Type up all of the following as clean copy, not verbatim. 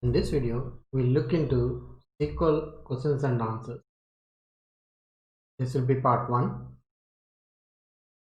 In this video, we'll look into SQL questions and answers. This will be part 1.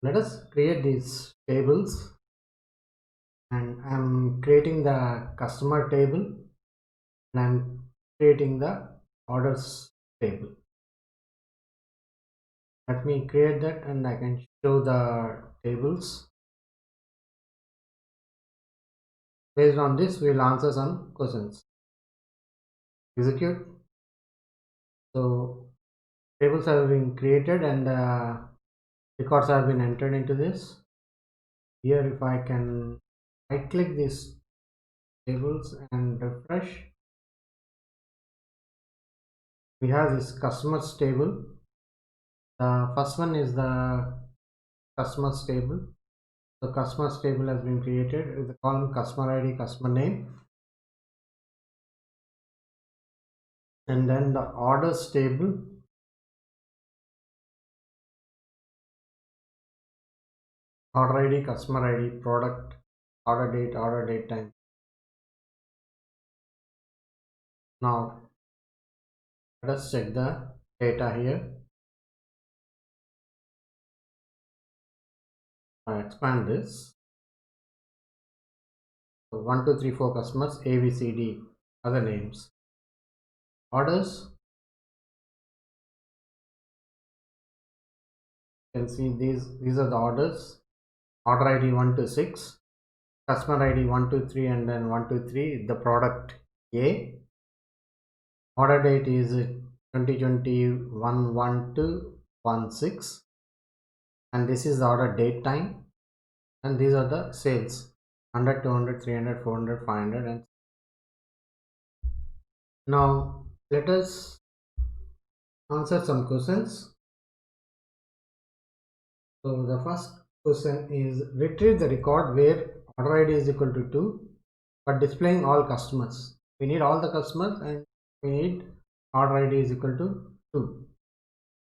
Let us create these tables, and I'm creating the customer table and I'm creating the orders table. Let me create that and I can show the tables. Based on this, we'll answer some questions. Execute. So tables have been created and records have been entered into this. Here, if I can right click these tables and refresh, we have this customers table. The first one is the customers table. The customers table has been created with the column customer ID, customer name, and then the orders table. Order ID, customer ID, product, order date time. Now let us check the data here. I expand this. So 1, 2, 3, 4 customers, A, B, C, D, other names. Orders. You can see these are the orders. Order ID 1 to 6, customer ID 1 to 3, and then 1 to 3 the product A. Order date is 2021 1 to 16, and this is the order date time, and these are the sales 100, 200, 300, 400, 500, and now let us answer some questions. So the first question is, retrieve the record where order ID is equal to 2 but displaying all customers. We need all the customers and we need order ID is equal to 2.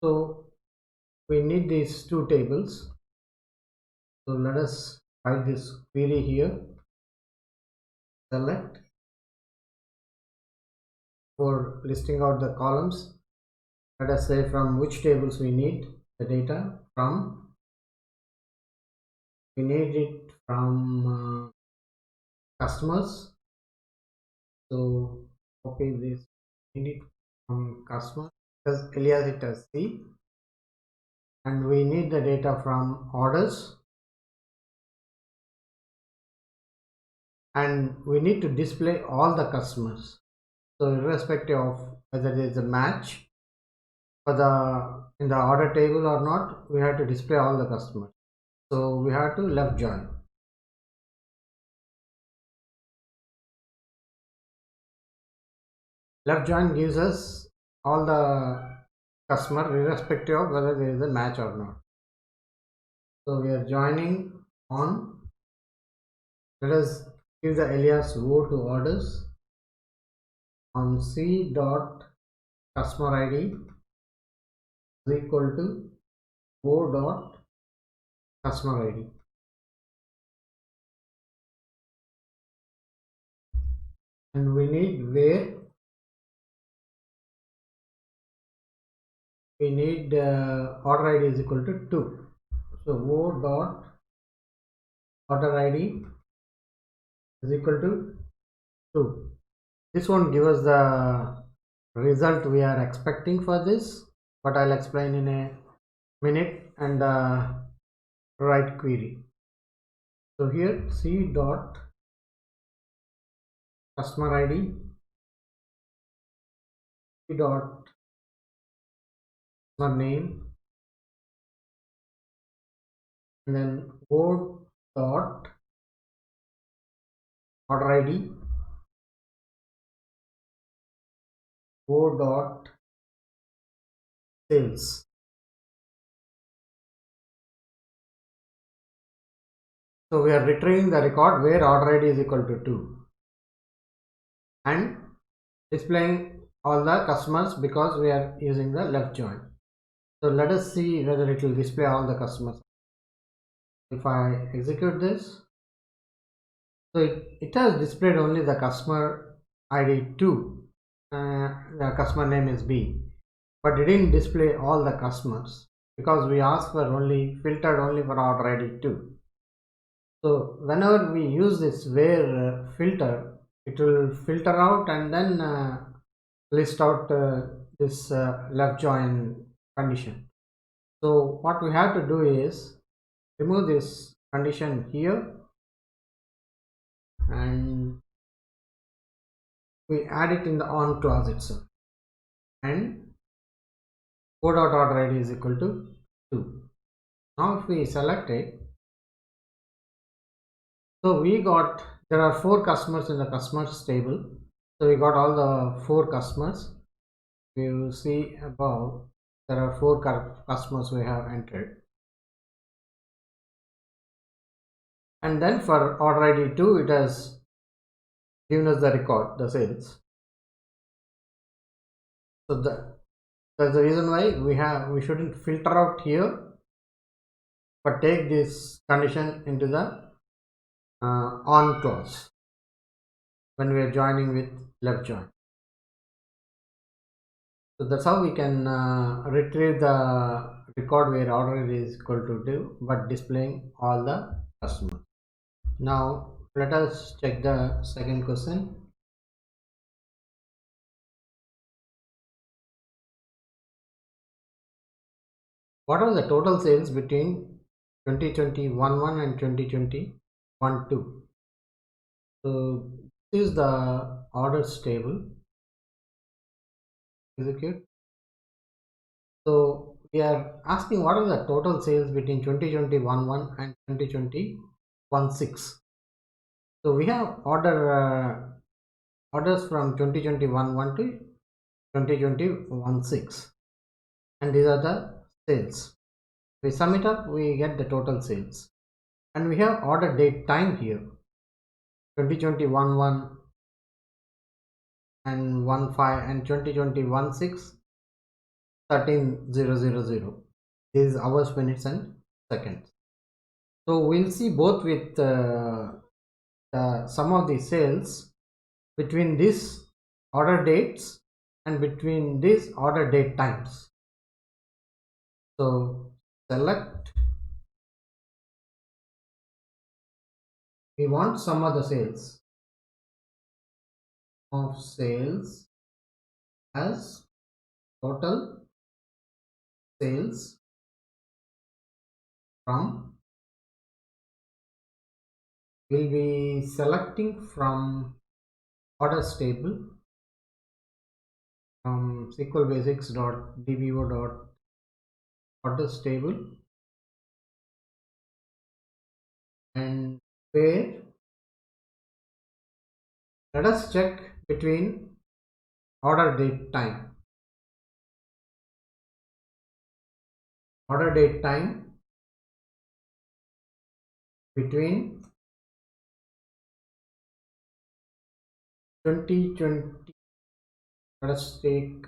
So we need these two tables. So let us write this query here. Select for listing out the columns. Let us say from which tables we need the data from. We need it from customers. So copy this. We need it from customers because alias it as C, and we need the data from orders, and we need to display all the customers. So irrespective of whether there is a match for in the order table or not, we have to display all the customers. So we have to left join. Left join gives us all the customer irrespective of whether there is a match or not. So we are joining on. Let us give the alias O to orders on C dot customer ID is equal to O dot customer ID. And we need where we need order ID is equal to 2. So O dot order ID is equal to 2. This won't give us the result we are expecting for this, but I'll explain in a minute and write query. So here C dot customer ID, C dot customer name, and then O dot order ID, O dot sales. So we are retrieving the record where order ID is equal to 2 and displaying all the customers because we are using the left join. So let us see whether it will display all the customers. If I execute this, so it has displayed only the customer ID 2, the customer name is B, but it didn't display all the customers because we asked for only filtered only for order ID 2. So whenever we use this where filter, it will filter out and then list out this left join condition. So what we have to do is remove this condition here and we add it in the on clause itself, and co.order id is equal to 2. Now if we select it, so we got, there are 4 customers in the customers table. So we got all the 4 customers. You see above, there are 4 customers we have entered. And then for order ID 2, it has given us the record, the sales. So that's the reason why we shouldn't filter out here, but take this condition into the on clause when we are joining with left join. So that's how we can retrieve the record where order is equal to 2 but displaying all the customers. Now let us check the second question. What are the total sales between 2021-1 and 2021-2? So this is the orders table. Execute. So we are asking what are the total sales between 2021-1 and 2021-6. So we have orders from 2021-1 to 2021-6, and these are the sales. We sum it up, we get the total sales, and we have order date time here, 2021-1 and 1/5 and 2021-6 13,000. This is hours, minutes and seconds. So we'll see both with the sum of the sales between these order dates and between these order date times. So select, we want sum of the sales as total sales from, will be selecting from orders table from SQLBasics.dbo.orders table, and where let us check between order date time between 2020, let us take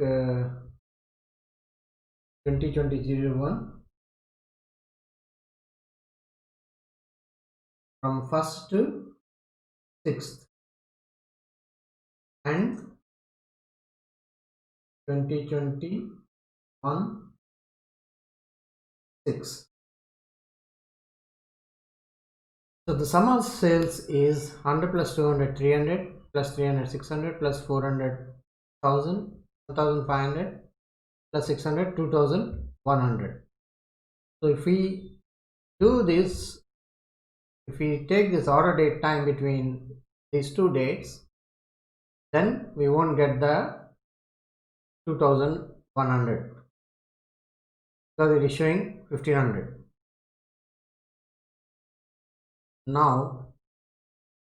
2020-01 from 1st to 6th, and 2021-6. So the sum of sales is 100 plus 200 300 plus 300 600 plus 400 1000 1500 plus 600 2100. So if we do this, if we take this order date time between these two dates, then we won't get the 2100 because it is showing 1500. Now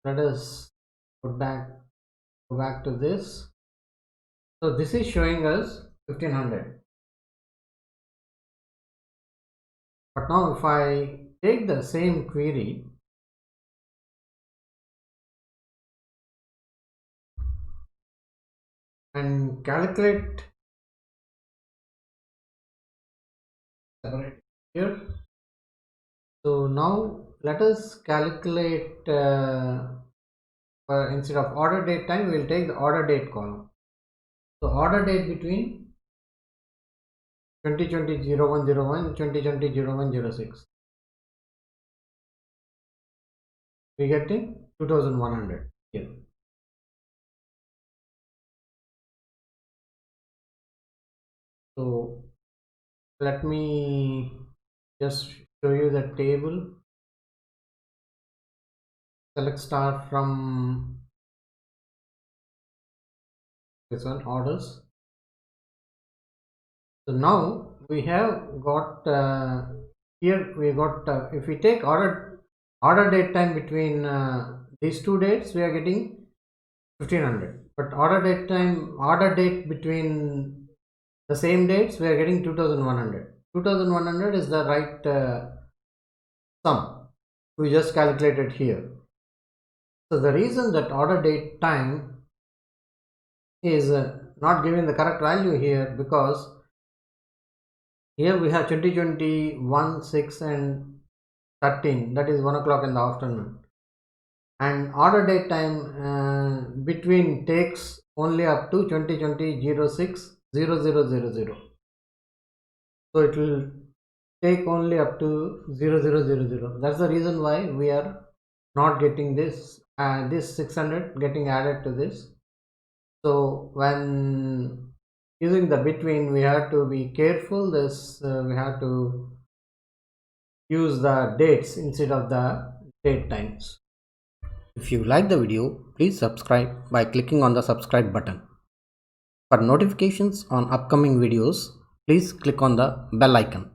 let us go back to this. So this is showing us 1500, but now if I take the same query and calculate, separate here. So now let us calculate instead of order date time, we will take the order date column. So order date between 2020-0101 2020-0106, we getting 2100 here. So let me just show you the table. Select star from this one, orders. So now we have got here we got if we take order date time between these two dates, we are getting 1500, but order date between the same dates, we are getting 2100. 2100 is the right sum we just calculated here. So the reason that order date time is not giving the correct value here, because here we have 2021 6 and 13, that is 1 o'clock in the afternoon, and order date time between takes only up to 2020-06 0000. So it will take only up to 0000. That's the reason why we are not getting this 600 getting added to this. So when using the between, we have to be careful. We have to use the dates instead of the date times. If you like the video, please subscribe by clicking on the subscribe button. For notifications on upcoming videos, please click on the bell icon.